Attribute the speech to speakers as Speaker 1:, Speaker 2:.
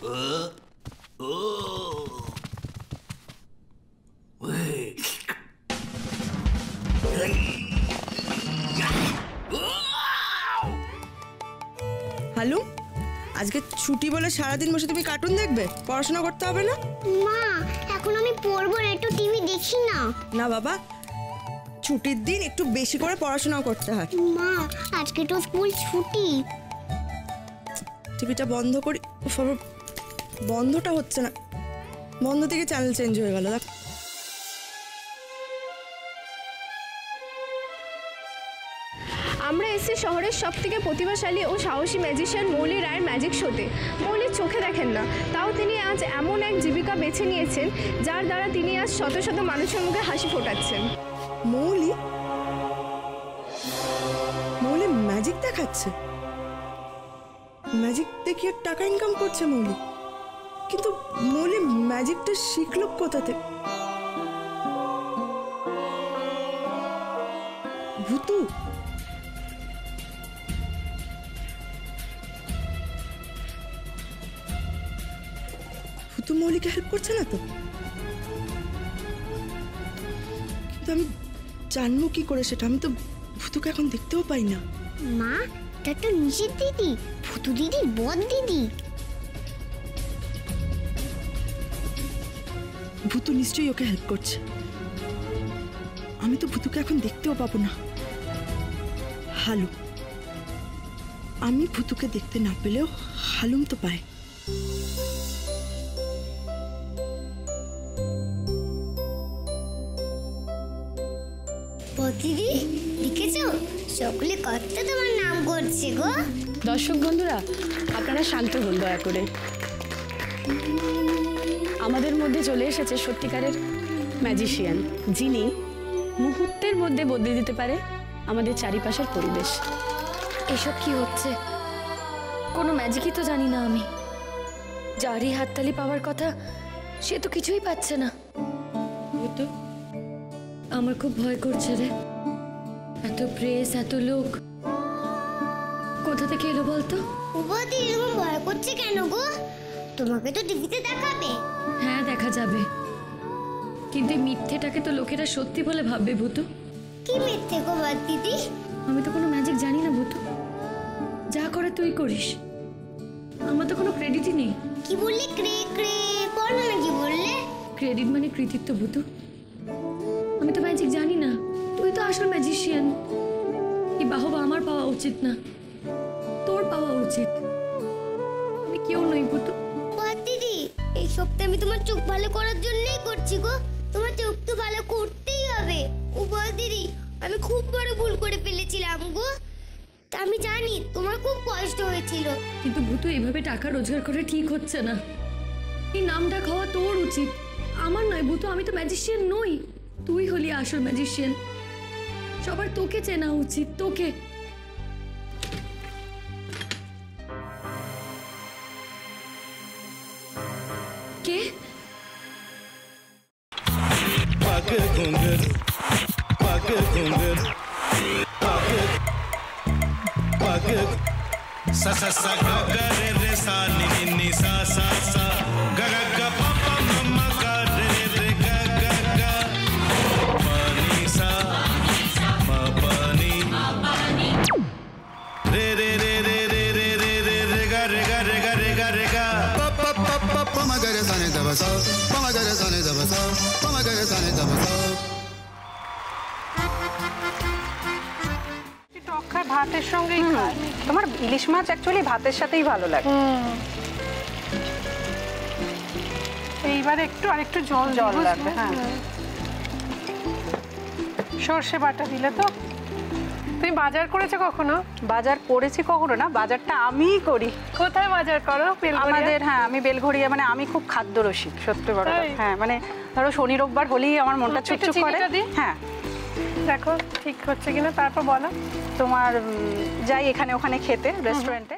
Speaker 1: Hello, আজকে ছুটি বলে সারাদিন বসে তুমি কার্টুন দেখবে? পড়াশোনা করতে হবে না?
Speaker 2: মা, এখন আমি পড়বো না, একটু টিভি দেখি না।
Speaker 1: না বাবা, ছুটির দিন একটু বেশি করে পড়াশোনাও করতে হয়।
Speaker 2: মা, আজকে তো স্কুল ছুটি।
Speaker 1: টিভিটা বন্ধ করি। বন্ধটা হচ্ছে না, বন্ধ থেকে চ্যানেল চেঞ্জ হয়ে গেল। দেখ,
Speaker 3: আমরা এসেছি শহরের সবথেকে প্রতিভাশালী ও সাহসী ম্যাজিশিয়ান মৌলি রায়ের ম্যাজিক শোতে। মৌলি চোখে দেখেন না, তাও তিনি আজ এমন এক জীবিকা বেছে নিয়েছেন যার দ্বারা তিনি আজ শত শত মানুষের মুখে হাসি ফোটাচ্ছেন।
Speaker 1: মৌলি মৌলি ম্যাজিক দেখাচ্ছে, ম্যাজিক দেখিয়ে টাকা ইনকাম করছে মৌলি। কিন্তু মৌলি ম্যাজিকটা শিখলো কোথা থেকে? ভূতু? ভূতু মৌলিকে হেল্প করছে না তো? কিন্তু আমি জানবো কি করে সেটা? আমি তো ভূতুকে এখন দেখতেও পাই না।
Speaker 2: মা, এটা তো নিজের দিদি, ভূতু দিদি, বদ দিদি।
Speaker 1: ভূতু নিশ্চয়ই ওকে হেল্প করছে। আমি তো ভূতুকে এখন দেখতেও পাবো না। হালুম, আমি ভূতুকে দেখতে না পেলেও হালুম তো পায়।
Speaker 2: দিদি, দেখেছো সকলে কত তোমার নাম করছে গো।
Speaker 4: দর্শক বন্ধুরা, আপনারা শান্ত হন দয়া করে। আমাদের মধ্যে চলে এসেছে সত্যিকারের ম্যাজিশিয়ান, যিনি মুহূর্তের মধ্যে বদলে দিতে পারে আমাদের চারিপাশের পরিবেশ।
Speaker 5: এসব কি হচ্ছে? কোনো ম্যাজিকই তো জানি না আমি। যারই হাততালি পাওয়ার কথা সে তো কিছুই পাচ্ছে না। তো আমার খুব ভয় করছে রে। এত প্রেস, এত লোক কোথা থেকে এলো বলতো?
Speaker 2: বদি, এরকম ভয় করছে কেন গো? তোমাকে তো টিভিতে দেখাবে।
Speaker 5: হ্যাঁ, দেখা যাবে, কিন্তু মিথ্যেটাকে তো লোকেরা সত্যি বলে ভাববে। ভূতু,
Speaker 2: কি মিথ্যে গো বদ দিদি?
Speaker 5: আমি তো কোনো ম্যাজিক জানি না ভূতু। যা করে তুই করিস, আমার তো কোনো ক্রেডিটই নেই।
Speaker 2: কি বললে? ক্রে ক্রে বলো না, কি বললে?
Speaker 5: ক্রেডিট মানে কৃতিত্ব ভূতু। আমি তো ম্যাজিক জানি না, তুই তো আসল ম্যাজিশিয়ান। এই বাহবা আমার পাওয়া উচিত না, তোর পাওয়া উচিত। আমি কেউ নই ভূতু।
Speaker 2: বদ দিদি, এই সপ্তাহে আমি তোমার চোখ ভালো করার জন্যই করছি গো। তোমার চোখ তো ভালো করতেই হবে। ও বদ দিদি, আমি খুব বড় ভুল করে ফেলেছিলাম গো। তা আমি জানি তোমার খুব কষ্ট হয়েছিল।
Speaker 5: কিন্তু ভূতু, এভাবে টাকা রোজগার করে ঠিক হচ্ছে না। এই নামটা খাওয়া তোর উচিত, আমার নয় ভূতু। আমি তো ম্যাজিশিয়ান নই, তুই হলি আসল ম্যাজিশিয়ান। সবার তোকে চেনা উচিত, তোকে। কে?
Speaker 6: পাকে ঘুঙ্গর, পাকে ঘুঙ্গর, পাকে পাকে সা সা সা গা গা রে রে সা নি নি নি সা সা সা গা গা গা পা পা মা গা রে রে গা গা গা পানি সা মা পানি রে রে রে রে রে রে রে রে রে গা রে গা রে গা রে গা রে গা পা পা পা পা পা মা গা রে সা নি দা বা সা পা মা গা রে সা নি দা বা সা পা মা গা রে সা নি দা বা সা।
Speaker 7: ভাতের সঙ্গেই খায়। তোমার ইলিশ মাছ অ্যাকচুয়ালি ভাতের সাথেই ভালো লাগে। এইবারে একটু আরেকটু জল লাগবে। হ্যাঁ, সর্ষে বাটা দিলে তো। তুমি বাজার করেছো কখনো? বাজার করেছি কখনো না, বাজারটা আমিই করি। কোথায় বাজার করো? আমাদের, হ্যাঁ, আমি বেলঘড়িয়া। মানে আমি খুব খাদ্য রসিক, সত্যি বড়। হ্যাঁ, মানে ধরো শনি রোববার হলেই আমার মনটা চুপচুপ করে। হ্যাঁ, দেখো ঠিক হচ্ছে কিনা, তারপর বলো। তোমার যাই এখানে ওখানে খেতে, রেস্টুরেন্টে।